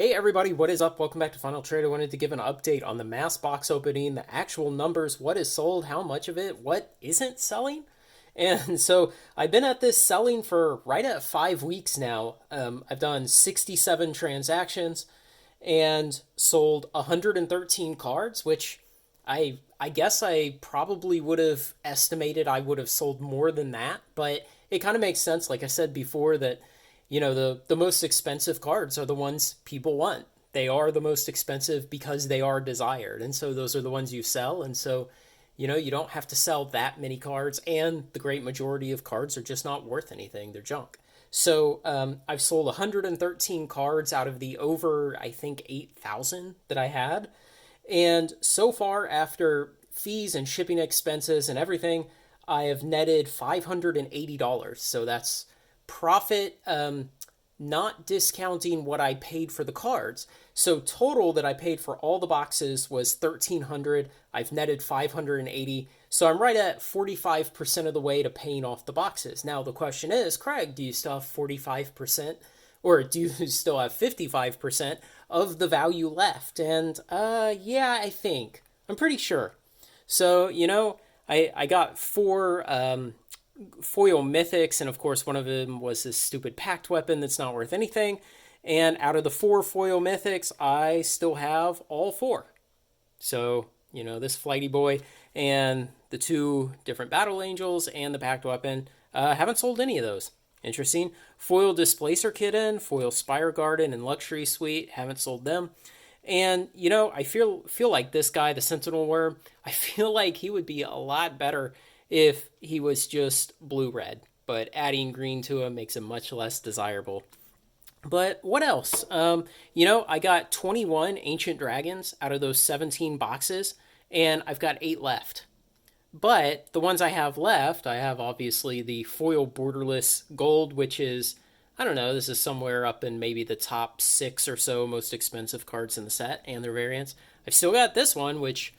Hey everybody, what is up? Welcome back to Final Trade. I wanted to give an update on the mass box opening, the actual numbers, what is sold, how much of it, what isn't selling. And so I've been at this selling for right at 5 weeks now. I've done 67 transactions and sold 113 cards, which I guess I probably would have estimated I would have sold more than that, but it kind of makes sense. Like I said before, that the most expensive cards are the ones people want. They are the most expensive because they are desired, and so those are the ones you sell. And so you don't have to sell that many cards, and the great majority of cards are just not worth anything. They're junk. So I've sold 113 cards out of the over, I think, 8,000 that I had. And so far, after fees and shipping expenses and everything, I have netted $580. So that's profit, not discounting what I paid for the cards. So total that I paid for all the boxes was 1,300. I've netted 580. So I'm right at 45% of the way to paying off the boxes. Now the question is, Craig, do you still have 45%? Or do you still have 55% of the value left? And yeah, I think. I'm pretty sure. So, I got four foil mythics, and of course, one of them was this stupid packed weapon that's not worth anything. And out of the four foil mythics, I still have all four. So, this flighty boy and the two different battle angels and the packed weapon, haven't sold any of those. Interesting. Foil Displacer Kitten, Foil Spire Garden, and Luxury Suite. Haven't sold them. And I feel like this guy, the Sentinel Worm, I feel like he would be a lot better if he was just blue red. But adding green to him makes him much less desirable. But what else? I got 21 Ancient Dragons out of those 17 boxes, and I've got 8 left. But the ones I have left, I have obviously the foil borderless gold, which is, I don't know, this is somewhere up in maybe the top 6 or so most expensive cards in the set and their variants. I've still got this one, which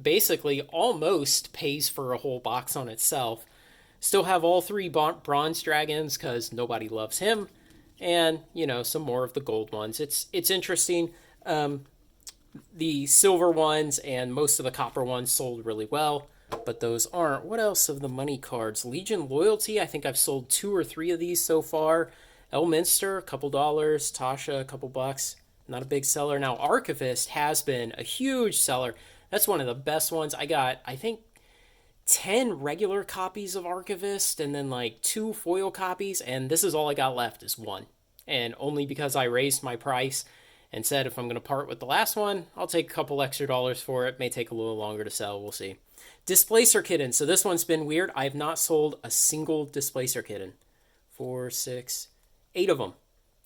basically almost pays for a whole box on itself. Still have all 3 bronze dragons because nobody loves him. And, some more of the gold ones. It's interesting. The silver ones and most of the copper ones sold really well, but those aren't. What else of the money cards? Legion Loyalty, I think I've sold 2 or 3 of these so far. Elminster, a couple dollars. Tasha, a couple bucks. Not a big seller. Now, Archivist has been a huge seller. That's one of the best ones. I got, I think, 10 regular copies of Archivist and then like 2 foil copies, and this is all I got left is 1. And only because I raised my price and said if I'm going to part with the last one, I'll take a couple extra dollars for it. May take a little longer to sell. We'll see. Displacer Kitten. So this one's been weird. I have not sold a single Displacer Kitten. 4, 6, 8 of them.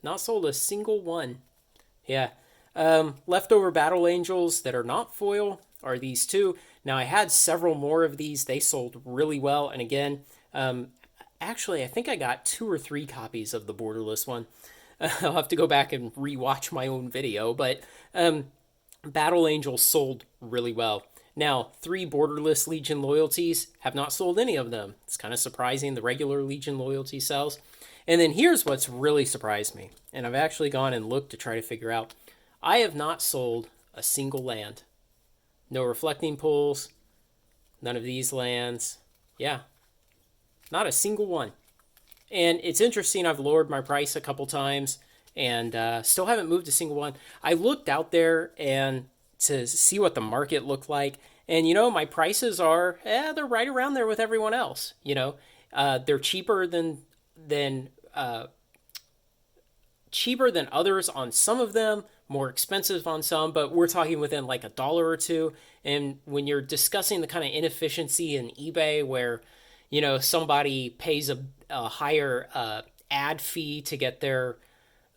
Not sold a single one. Yeah. Leftover Battle Angels that are not foil are these two. Now, I had several more of these. They sold really well. And again, actually, I think I got 2 or 3 copies of the borderless one. I'll have to go back and rewatch my own video. But Battle Angels sold really well. Now, 3 borderless Legion loyalties have not sold any of them. It's kind of surprising. The regular Legion loyalty sells. And then here's what's really surprised me. And I've actually gone and looked to try to figure out. I have not sold a single land. No reflecting pools. None of these lands. Yeah. Not a single one. And it's interesting. I've lowered my price a couple times and still haven't moved a single one. I looked out there and to see what the market looked like. And, my prices are, they're right around there with everyone else. They're cheaper than others on some of them, more expensive on some, but we're talking within like $1 or $2. And when you're discussing the kind of inefficiency in eBay where, somebody pays a higher ad fee to get their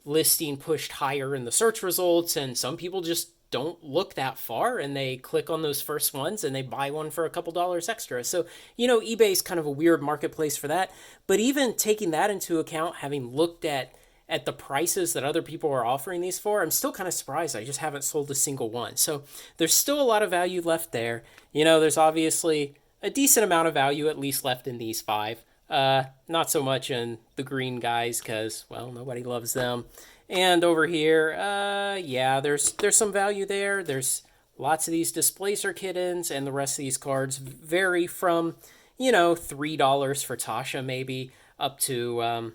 listing pushed higher in the search results, and some people just don't look that far and they click on those first ones and they buy one for a couple dollars extra. So, eBay's kind of a weird marketplace for that. But even taking that into account, having looked at the prices that other people are offering these for, I'm still kind of surprised I just haven't sold a single one. So there's still a lot of value left there. There's obviously a decent amount of value at least left in these 5. Not so much in the green guys because, well, nobody loves them. And over here, yeah, there's some value there. There's lots of these Displacer kittens, and the rest of these cards vary from, $3 for Tasha maybe up to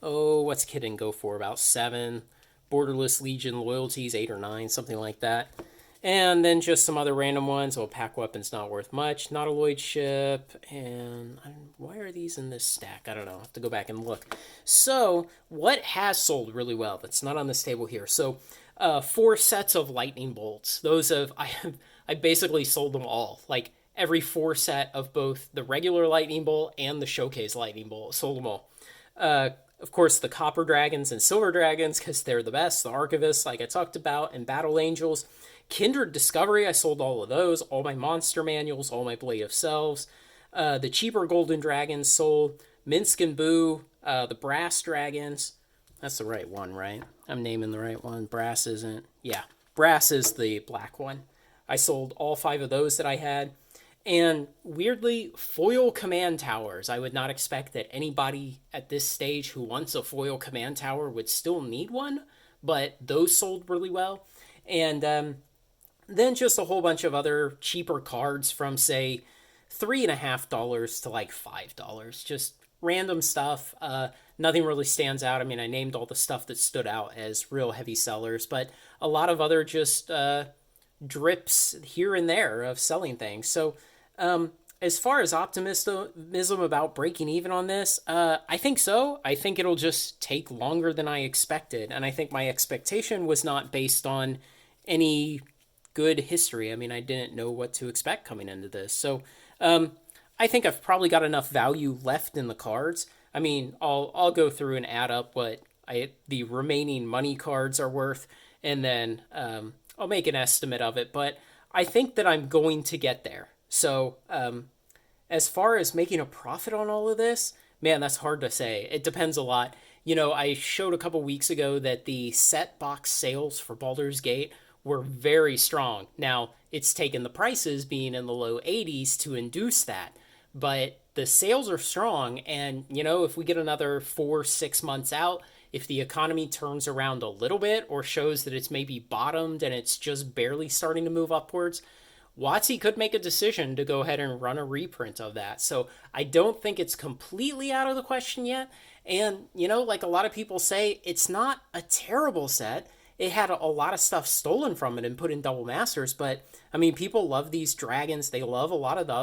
what's kitten go for? About 7. Borderless Legion loyalties 8 or 9, something like that. And then just some other random ones. Oh, pack weapons not worth much. Not a Lloyd ship. And why are these in this stack? I don't know. I'll have to go back and look. So, what has sold really well that's not on this table here? So, 4 sets of lightning bolts. I basically sold them all. Like every 4 set of both the regular lightning bolt and the showcase lightning bolt. Sold them all. Of course, the copper dragons and silver dragons, because they're the best. The archivists, like I talked about, and battle angels. Kindred Discovery, I sold all of those. All my monster manuals, all my Blade of Selves. The cheaper golden dragons sold. Minsk and Boo, the brass dragons. That's the right one, right? I'm naming the right one. Brass isn't. Yeah, brass is the black one. I sold all 5 of those that I had. And weirdly, foil command towers. I would not expect that anybody at this stage who wants a foil command tower would still need one, but those sold really well. And then just a whole bunch of other cheaper cards from, say, $3.50 to like $5. Just random stuff. Nothing really stands out. I mean, I named all the stuff that stood out as real heavy sellers, but a lot of other just drips here and there of selling things. So, as far as optimism about breaking even on this, I think so. I think it'll just take longer than I expected. And I think my expectation was not based on any good history. I mean, I didn't know what to expect coming into this. So, I think I've probably got enough value left in the cards. I mean, I'll go through and add up what the remaining money cards are worth, and then I'll make an estimate of it. But I think that I'm going to get there. So, as far as making a profit on all of this, man, that's hard to say. It depends a lot. I showed a couple weeks ago that the set box sales for Baldur's Gate were very strong. Now, it's taken the prices being in the low 80s to induce that, but the sales are strong. And, if we get another 4, 6 months out, if the economy turns around a little bit or shows that it's maybe bottomed and it's just barely starting to move upwards, WotC could make a decision to go ahead and run a reprint of that. So I don't think it's completely out of the question yet. And, like a lot of people say, it's not a terrible set. It had a lot of stuff stolen from it and put in double masters, but I mean, people love these dragons. They love a lot of the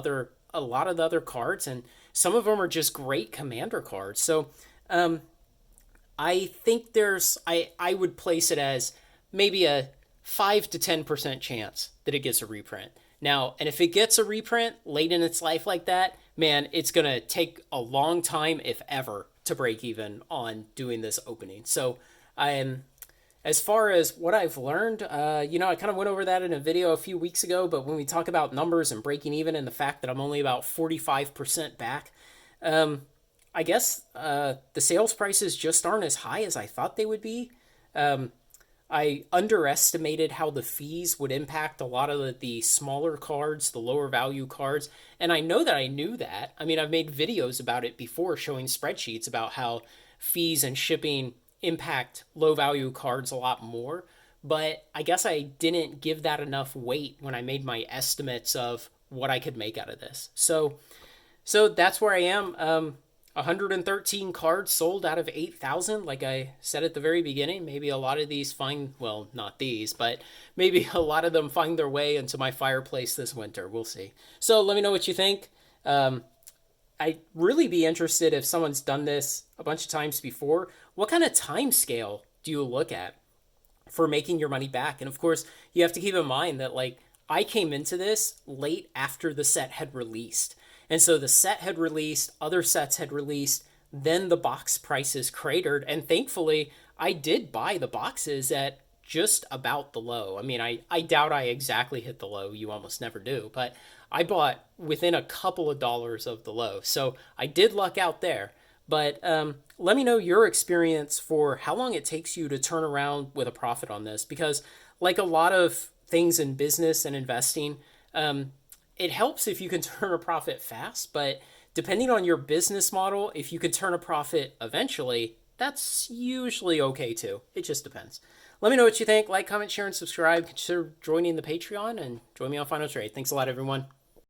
other cards, and some of them are just great commander cards. So I think I would place it as maybe a 5 to 10% chance that it gets a reprint. Now, and if it gets a reprint late in its life like that, man, it's going to take a long time, if ever, to break even on doing this opening. So as far as what I've learned, I kind of went over that in a video a few weeks ago, but when we talk about numbers and breaking even and the fact that I'm only about 45% back, I guess the sales prices just aren't as high as I thought they would be. I underestimated how the fees would impact a lot of the smaller cards, the lower value cards. And I know that I knew that. I mean, I've made videos about it before showing spreadsheets about how fees and shipping impact low value cards a lot more. But I guess I didn't give that enough weight when I made my estimates of what I could make out of this. So that's where I am. 113 cards sold out of 8,000. Like I said at the very beginning, maybe a lot of these not these, but maybe a lot of them find their way into my fireplace this winter. We'll see. So let me know what you think. I'd really be interested if someone's done this a bunch of times before. What kind of time scale do you look at for making your money back? And of course, you have to keep in mind that I came into this late after the set had released. And so the set had released, other sets had released, then the box prices cratered. And thankfully, I did buy the boxes at just about the low. I mean, I doubt I exactly hit the low. You almost never do. But I bought within a couple of dollars of the low. So I did luck out there. But let me know your experience for how long it takes you to turn around with a profit on this. Because like a lot of things in business and investing, it helps if you can turn a profit fast, but depending on your business model, if you could turn a profit eventually, that's usually okay too. It just depends. Let me know what you think. Like, comment, share, and subscribe. Consider joining the Patreon and join me on Final Trade. Thanks a lot, everyone.